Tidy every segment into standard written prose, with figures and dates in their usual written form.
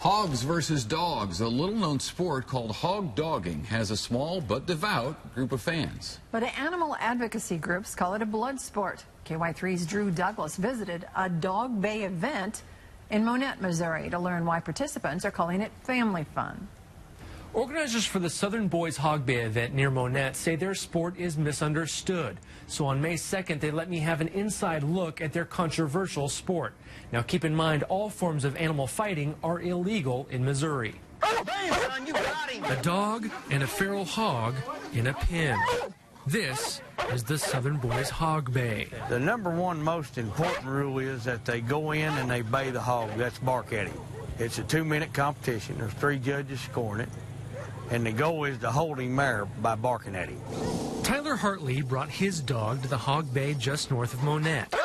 Hogs versus dogs, a little-known sport called hog dogging, has a small but devout group of fans. But animal advocacy groups call it a blood sport. KY3's Drew Douglas visited a Dog Bay event in Monett, Missouri to learn why participants are calling it family fun. Organizers for the Southern Boys Hog Bay event near Monett say their sport is misunderstood. So on May 2nd, they let me have an inside look at their controversial sport. Now keep in mind, all forms of animal fighting are illegal in Missouri. Oh, damn, son, you got him. A dog and a feral hog in a pen. This is the Southern Boys Hog Bay. The number one most important rule is that they go in and they bay the hog. That's bark at him. It's a 2-minute competition. There's 3 judges scoring it. And the goal is to hold him there by barking at him. Tyler Hartley brought his dog to the Hog Bay just north of Monett.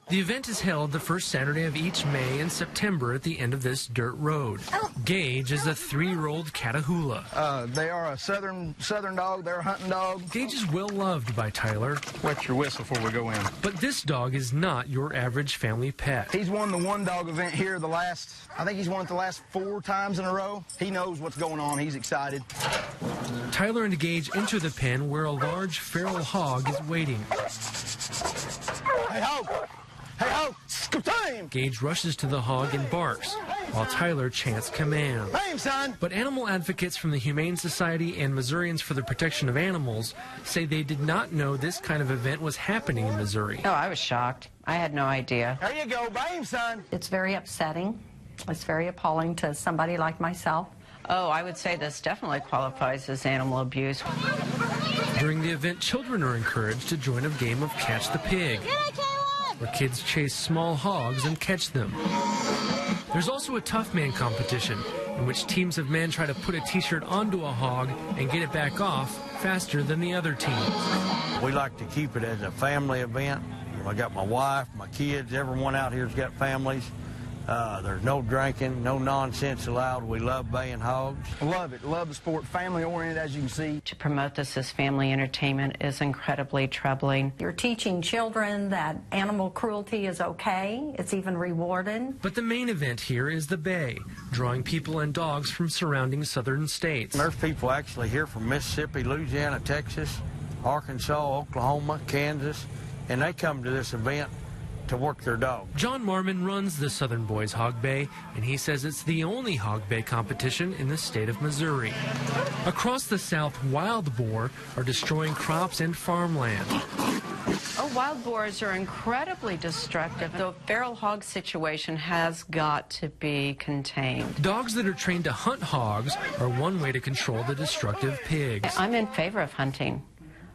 The event is held the first Saturday of each May and September at the end of this dirt road. Gage is a 3-year-old Catahoula. They are a southern dog. They're a hunting dog. Gage is well loved by Tyler. Wet your whistle before we go in. But this dog is not your average family pet. He's won the one dog event here I think he's won it the last 4 times in a row. He knows what's going on. He's excited. Tyler and Gage enter the pen where a large feral hog is waiting. Hey, ho! Hey, ho! Time! Gage rushes to the hog and barks, while Tyler chants commands. Name, son! But animal advocates from the Humane Society and Missourians for the Protection of Animals say they did not know this kind of event was happening in Missouri. Oh, I was shocked. I had no idea. There you go, bam, son! It's very upsetting. It's very appalling to somebody like myself. Oh, I would say this definitely qualifies as animal abuse. During the event, children are encouraged to join a game of Catch the Pig, where kids chase small hogs and catch them. There's also a Tough Man competition, in which teams of men try to put a t-shirt onto a hog and get it back off faster than the other team. We like to keep it as a family event. I got my wife, my kids, everyone out here's got families. There's no drinking, no nonsense allowed. We love baying hogs. Love it. Love the sport. Family-oriented, as you can see. To promote this as family entertainment is incredibly troubling. You're teaching children that animal cruelty is okay. It's even rewarded. But the main event here is the Bay, drawing people and dogs from surrounding southern states. There's people actually here from Mississippi, Louisiana, Texas, Arkansas, Oklahoma, Kansas, and they come to this event to work their dog. John Marmon runs the Southern Boys Hog Bay, and he says it's the only hog bay competition in the state of Missouri. Across the South, wild boar are destroying crops and farmland. Oh, wild boars are incredibly destructive. The feral hog situation has got to be contained. Dogs that are trained to hunt hogs are one way to control the destructive pigs. I'm in favor of hunting.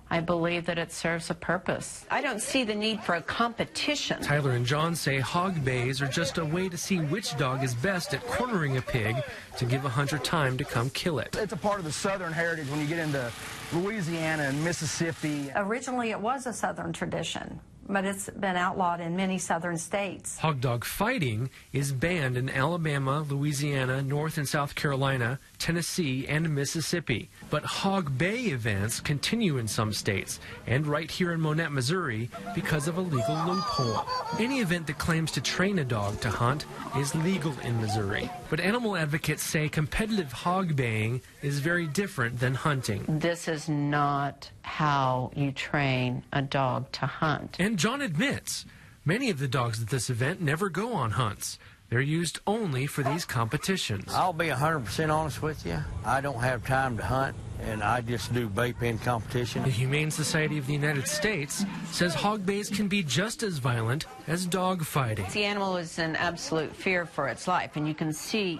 I believe that it serves a purpose. I don't see the need for a competition. Tyler and John say hog bays are just a way to see which dog is best at cornering a pig to give a hunter time to come kill it. It's a part of the southern heritage when you get into Louisiana and Mississippi. Originally, it was a southern tradition, but it's been outlawed in many southern states. Hog dog fighting is banned in Alabama, Louisiana, North and South Carolina, Tennessee, and Mississippi. But hog bay events continue in some states, and right here in Monett, Missouri, because of a legal loophole. Any event that claims to train a dog to hunt is legal in Missouri. But animal advocates say competitive hog baying is very different than hunting. This is not how you train a dog to hunt. And John admits, many of the dogs at this event never go on hunts. They're used only for these competitions. I'll be 100% honest with you. I don't have time to hunt, and I just do bay pen competition. The Humane Society of the United States says hog bays can be just as violent as dog fighting. The animal is in absolute fear for its life, and you can see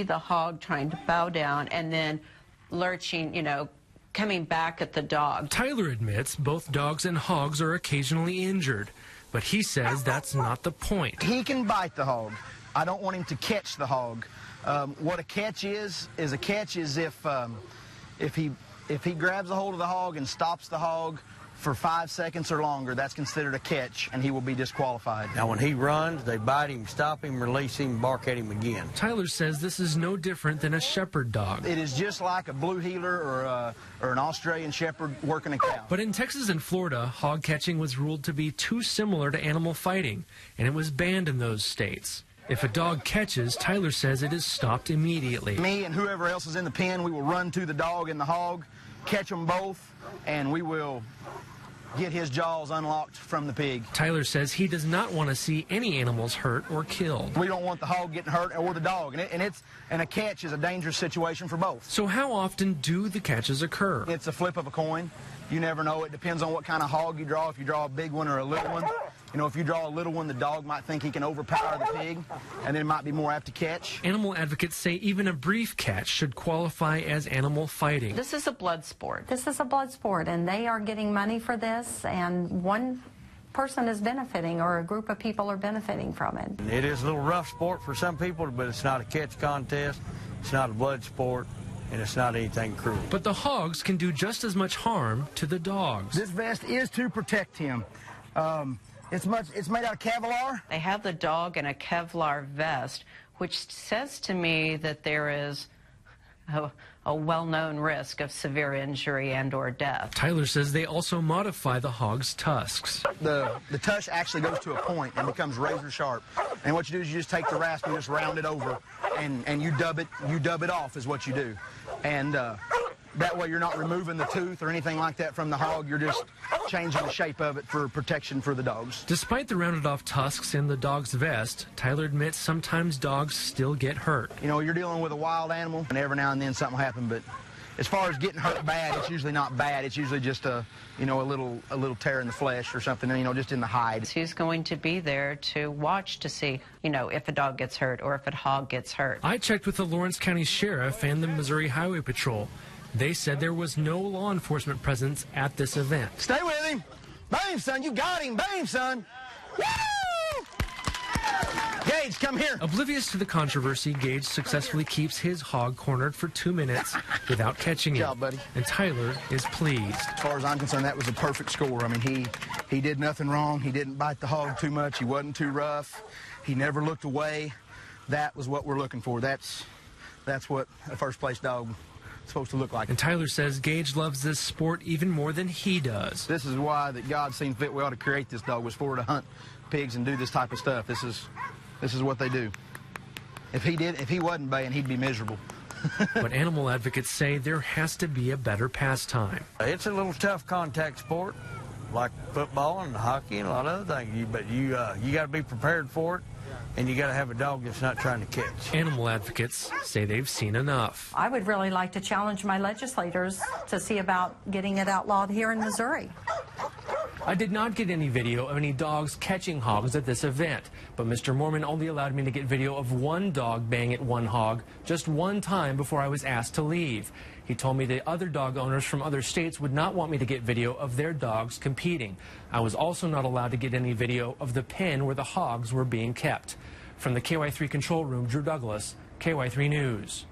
the hog trying to bow down and then lurching, coming back at the dog. Tyler admits both dogs and hogs are occasionally injured, but he says that's not the point. He can bite the hog. I don't want him to catch the hog. What a catch is if he grabs a hold of the hog and stops the hog for 5 seconds or longer, that's considered a catch, and he will be disqualified. Now, when he runs, they bite him, stop him, release him, bark at him again. Tyler says this is no different than a shepherd dog. It is just like a blue heeler or an Australian shepherd working a cow. But in Texas and Florida, hog catching was ruled to be too similar to animal fighting, and it was banned in those states. If a dog catches, Tyler says it is stopped immediately. Me and whoever else is in the pen, we will run to the dog and the hog, catch them both, and we will get his jaws unlocked from the pig. Tyler says he does not want to see any animals hurt or killed. We don't want the hog getting hurt or the dog, and a catch is a dangerous situation for both. So how often do the catches occur? It's a flip of a coin. You never know. It depends on what kind of hog you draw. If you draw a big one or a little one. You know, if you draw a little one, the dog might think he can overpower the pig, and then it might be more apt to catch. Animal advocates say even a brief catch should qualify as animal fighting. This is a blood sport. This is a blood sport, and they are getting money for this, and one person is benefiting, or a group of people are benefiting from it. It is a little rough sport for some people, but it's not a catch contest, it's not a blood sport, and it's not anything cruel. But the hogs can do just as much harm to the dogs. This vest is to protect him. It's made out of Kevlar. They have the dog in a Kevlar vest, which says to me that there is a well-known risk of severe injury and or death. Tyler says they also modify the hog's tusks. The tusk actually goes to a point and becomes razor sharp. And what you do is you just take the rasp and just round it over, and you dub it off is what you do. And that way you're not removing the tooth or anything like that from the hog. You're just changing the shape of it for protection for the dogs. Despite the rounded off tusks in the dog's vest, Tyler admits sometimes dogs still get hurt. You know, you're dealing with a wild animal, and every now and then something will happen, but as far as getting hurt bad, it's usually not bad. It's usually just a little tear in the flesh or something, just in the hide. He's going to be there to watch to see, if a dog gets hurt or if a hog gets hurt. I checked with the Lawrence County Sheriff and the Missouri Highway Patrol. They said there was no law enforcement presence at this event. Stay with him. Bam, son. You got him. Bam, son. Woo! Gage, come here. Oblivious to the controversy, Gage successfully keeps his hog cornered for 2 minutes without catching it. Good job, buddy. And Tyler is pleased. As far as I'm concerned, that was a perfect score. I mean, he did nothing wrong. He didn't bite the hog too much. He wasn't too rough. He never looked away. That was what we're looking for. That's what a first-place dog supposed to look like. And Tyler says Gage loves this sport even more than he does. This is why that God seen fit we ought to create this dog, was for her to hunt pigs and do this type of stuff. This is what they do. If he wasn't baying, he'd be miserable. But animal advocates say there has to be a better pastime. It's a little tough contact sport, like football and hockey and a lot of other things. But you got to be prepared for it. And you got to have a dog that's not trying to catch. Animal advocates say they've seen enough. I would really like to challenge my legislators to see about getting it outlawed here in Missouri. I did not get any video of any dogs catching hogs at this event, but Mr. Mormon only allowed me to get video of one dog baying at one hog just one time before I was asked to leave. He told me the other dog owners from other states would not want me to get video of their dogs competing. I was also not allowed to get any video of the pen where the hogs were being kept. From the KY3 control room, Drew Douglas, KY3 News.